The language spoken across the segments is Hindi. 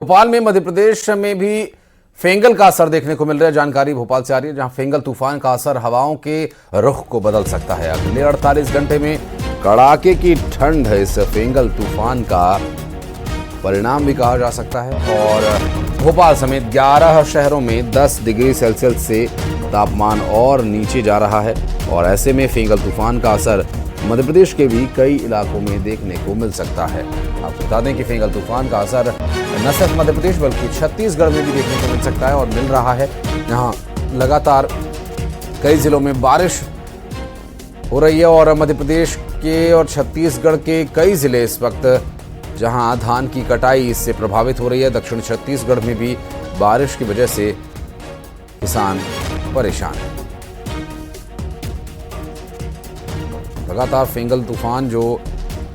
भोपाल में मध्य प्रदेश में भी फेंगल का असर देखने को मिल रहा है। जानकारी भोपाल से आ रही है, जहां फेंगल तूफान का असर हवाओं के रुख को बदल सकता है। अगले 48 घंटे में कड़ाके की ठंड इस फेंगल तूफान का परिणाम भी कहा जा सकता है। और भोपाल समेत 11 शहरों में 10 डिग्री सेल्सियस से तापमान और नीचे जा रहा है। और ऐसे में फेंगल तूफान का असर मध्य प्रदेश के भी कई इलाकों में देखने को मिल सकता है। आपको बता दें कि फेंगल तूफान का असर न सिर्फ मध्य प्रदेश बल्कि छत्तीसगढ़ में भी देखने को मिल सकता है और मिल रहा है। यहाँ लगातार कई जिलों में बारिश हो रही है और मध्य प्रदेश के और छत्तीसगढ़ के कई जिले इस वक्त जहां धान की कटाई इससे प्रभावित हो रही है। दक्षिण छत्तीसगढ़ में भी बारिश की वजह से किसान परेशान हैं। लगातार फेंगल तूफान जो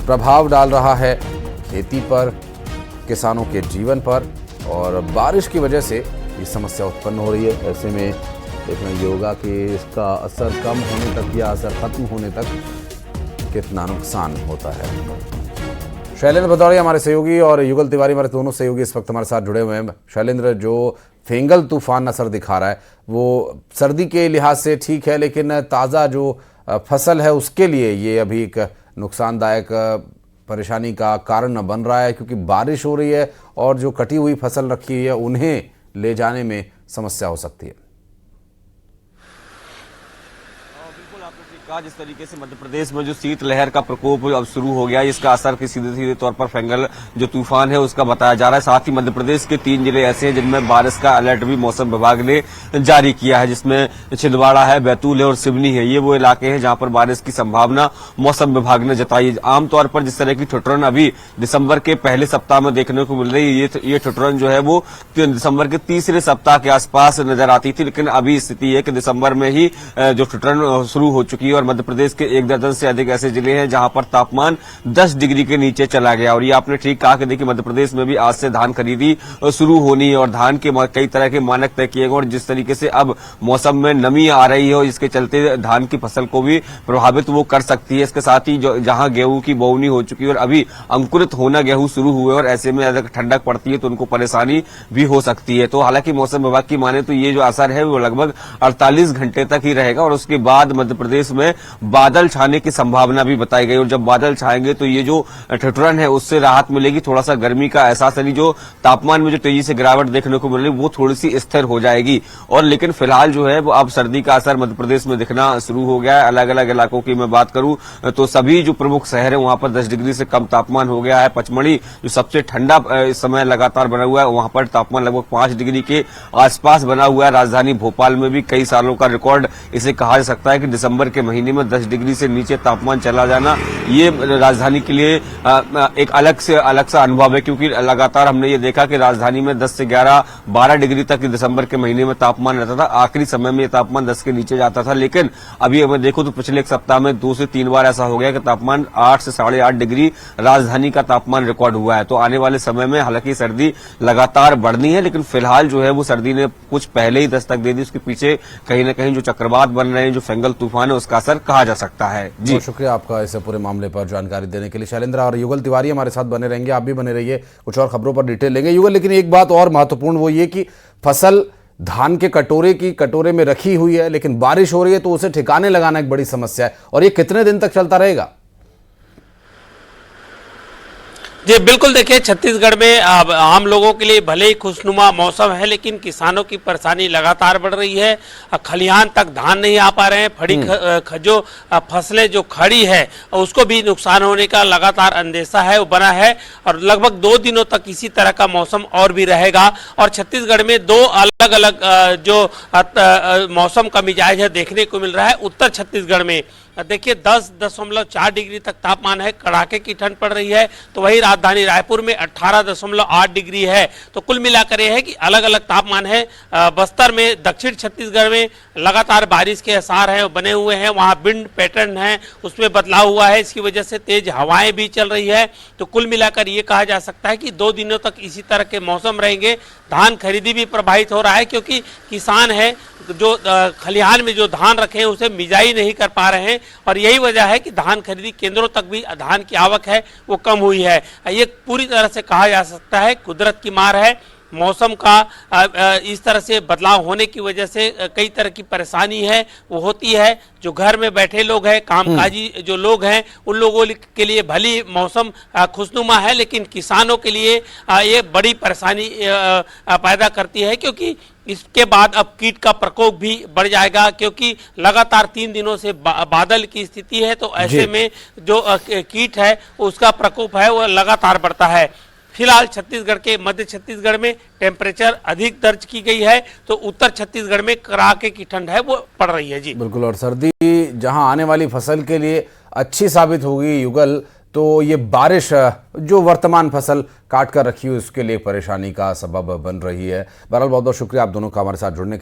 प्रभाव डाल रहा है खेती पर, किसानों के जीवन पर, और बारिश की वजह से ये समस्या उत्पन्न हो रही है। ऐसे में देखना ये होगा कि इसका असर कम होने तक या असर खत्म होने तक कितना नुकसान होता है। शैलेंद्र भदौड़िया हमारे सहयोगी और युगल तिवारी हमारे दोनों सहयोगी इस वक्त हमारे साथ जुड़े हुए हैं। शैलेंद्र, जो फेंगल तूफान असर दिखा रहा है वो सर्दी के लिहाज से ठीक है, लेकिन ताज़ा जो फसल है उसके लिए ये अभी एक नुकसानदायक परेशानी का कारण बन रहा है, क्योंकि बारिश हो रही है और जो कटी हुई फसल रखी है उन्हें ले जाने में समस्या हो सकती है। जिस तरीके से मध्य प्रदेश में जो शीत लहर का प्रकोप अब शुरू हो गया है, इसका असर की सीधे तौर पर फेंगल जो तूफान है उसका बताया जा रहा है। साथ ही मध्य प्रदेश के 3 जिले ऐसे हैं जिनमें बारिश का अलर्ट भी मौसम विभाग ने जारी किया है, जिसमें छिंदवाड़ा है, बैतूल है और सिवनी है। ये वो इलाके हैं जहां पर बारिश की संभावना मौसम विभाग ने जताई। आमतौर पर जिस तरह की ठिठुरन अभी दिसंबर के पहले सप्ताह में देखने को मिल रही है, ये ठिठुरन जो है वो दिसंबर के तीसरे सप्ताह के आसपास नजर आती थी, लेकिन अभी स्थिति है कि दिसंबर में ही जो ठिठुरन शुरू हो चुकी है। और मध्य प्रदेश के 1 दर्जन से अधिक ऐसे जिले हैं जहां पर तापमान 10 डिग्री के नीचे चला गया। और ये आपने ठीक कहा कि देखिए मध्य प्रदेश में भी आज से धान खरीदी शुरू होनी है और धान के कई तरह के मानक तय किए गए। और जिस तरीके से अब मौसम में नमी आ रही है और इसके चलते धान की फसल को भी प्रभावित वो कर सकती है। इसके साथ ही जहां गेहूं की बोवनी हो चुकी है और अभी अंकुरित होना गेहूं शुरू हुए और ऐसे में अगर ठंडक पड़ती है तो उनको परेशानी भी हो सकती है। तो हालांकि मौसम विभाग की माने तो ये जो असर है वो लगभग 48 घंटे तक ही रहेगा और उसके बाद मध्य प्रदेश में बादल छाने की संभावना भी बताई गई। और जब बादल छाएंगे तो ये जो ठिठुरन है उससे राहत मिलेगी, थोड़ा सा गर्मी का एहसास, यानी जो तापमान में जो तेजी से गिरावट देखने को मिल रही है वो थोड़ी सी स्थिर हो जाएगी। और लेकिन फिलहाल जो है वो अब सर्दी का असर मध्य प्रदेश में दिखना शुरू हो गया है। अलग अलग इलाकों की मैं बात करूं तो सभी जो प्रमुख शहर है वहां पर 10 डिग्री से कम तापमान हो गया है। पचमढ़ी जो सबसे ठंडा इस समय लगातार बना हुआ है वहां पर तापमान लगभग 5 डिग्री के आसपास बना हुआ है। राजधानी भोपाल में भी कई सालों का रिकॉर्ड इसे कहा जा सकता है कि दिसंबर के महीने में 10 डिग्री से नीचे तापमान चला जाना ये राजधानी के लिए एक अलग सा अनुभव है, क्योंकि लगातार हमने ये देखा कि राजधानी में 10 से 11-12 डिग्री तक दिसंबर के महीने में तापमान रहता था। आखिरी समय में ये तापमान 10 के नीचे जाता था, लेकिन अभी अगर देखो तो पिछले एक सप्ताह में 2 से 3 बार ऐसा हो गया कि तापमान 8 से 8.5 डिग्री राजधानी का तापमान रिकॉर्ड हुआ है। तो आने वाले समय में हालांकि सर्दी लगातार बढ़नी है, लेकिन फिलहाल जो है वो सर्दी ने कुछ पहले ही दस्तक दे दी। उसके पीछे कहीं ना कहीं जो चक्रवात बन रहे हैं, जो फेंगल तूफान है, उसका असर कहा जा सकता है। जी बहुत शुक्रिया आपका इस पूरे मामले पर जानकारी देने के लिए शैलेंद्र। और युगल तिवारी हमारे साथ बने रहेंगे, आप भी बने रहिए, कुछ और खबरों पर डिटेल लेंगे युगल। लेकिन एक बात और महत्वपूर्ण वो ये कि फसल धान के कटोरे में रखी हुई है, लेकिन बारिश हो रही है तो उसे ठिकाने लगाना एक बड़ी समस्या है। और ये कितने दिन तक चलता रहेगा? जी बिल्कुल, देखिए छत्तीसगढ़ में आम लोगों के लिए भले ही खुशनुमा मौसम है, लेकिन किसानों की परेशानी लगातार बढ़ रही है। खलिहान तक धान नहीं आ पा रहे हैं, जो फसलें जो खड़ी है उसको भी नुकसान होने का लगातार अंदेशा है, वो बना है। और लगभग 2 दिनों तक इसी तरह का मौसम और भी रहेगा। और छत्तीसगढ़ में 2 अलग अलग जो मौसम का मिजाज है देखने को मिल रहा है। उत्तर छत्तीसगढ़ में देखिए 10.4 डिग्री तक तापमान है, कड़ाके की ठंड पड़ रही है। तो वही राजधानी रायपुर में 18.8 डिग्री है। तो कुल मिलाकर यह है कि अलग अलग तापमान है। बस्तर में, दक्षिण छत्तीसगढ़ में लगातार बारिश के आसार हैं बने हुए हैं। वहाँ विंड पैटर्न है उसमें बदलाव हुआ है, इसकी वजह से तेज हवाएं भी चल रही है। तो कुल मिलाकर ये कहा जा सकता है कि 2 दिनों तक इसी तरह के मौसम रहेंगे। धान खरीदी भी प्रभावित हो रहा है, क्योंकि किसान है जो खलिहान में जो धान रखे हैं उसे मिजाई नहीं कर पा रहे हैं और यही वजह है कि धान खरीदी केंद्रों तक भी धान की आवक है वो कम हुई है। ये पूरी तरह से कहा जा सकता है कुदरत की मार है। मौसम का इस तरह से बदलाव होने की वजह से कई तरह की परेशानी है वो होती है। जो घर में बैठे लोग हैं, कामकाजी जो लोग हैं, उन लोगों के लिए भली मौसम खुशनुमा है, लेकिन किसानों के लिए ये बड़ी परेशानी पैदा करती है, क्योंकि इसके बाद अब कीट का प्रकोप भी बढ़ जाएगा, क्योंकि लगातार 3 दिनों से बादल की स्थिति है। तो ऐसे में जो कीट है उसका प्रकोप है वो लगातार बढ़ता है। फिलहाल छत्तीसगढ़ के मध्य छत्तीसगढ़ में टेम्परेचर अधिक दर्ज की गई है, तो उत्तर छत्तीसगढ़ में कड़ाके की ठंड है वो पड़ रही है। जी बिल्कुल, और सर्दी जहां आने वाली फसल के लिए अच्छी साबित होगी युगल, तो ये बारिश जो वर्तमान फसल काट कर रखी हुई उसके लिए परेशानी का सबब बन रही है। बहरहाल बहुत बहुत शुक्रिया आप दोनों का हमारे साथ जुड़ने के